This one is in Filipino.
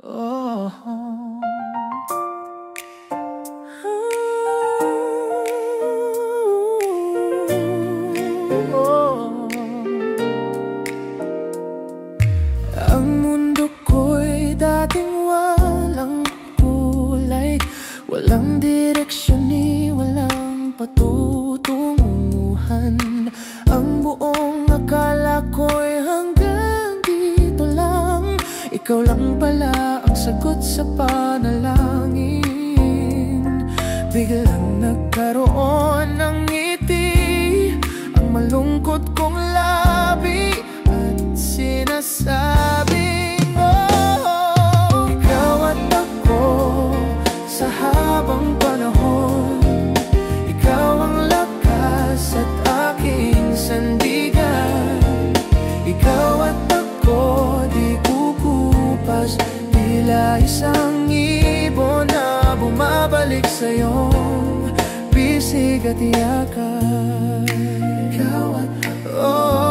Oh, oh. Ang mundo ko'y dating walang kulay, walang direksyon ni walang patutunguhan. Ang buong akala ko'y hanggang dito lang. Ikaw lang pala ang sagot sa panalangin. Biglang nagkaroon ng ngiti ang malungkot kong labi at sinasabing, oh, ikaw at ako sa habang panahon. Ikaw ang lakas at aking sandigan. Ikaw at ako di kukupas, tila isang ibon na bumabalik sa iyong bisig at yakap. Ikaw at ako, oh.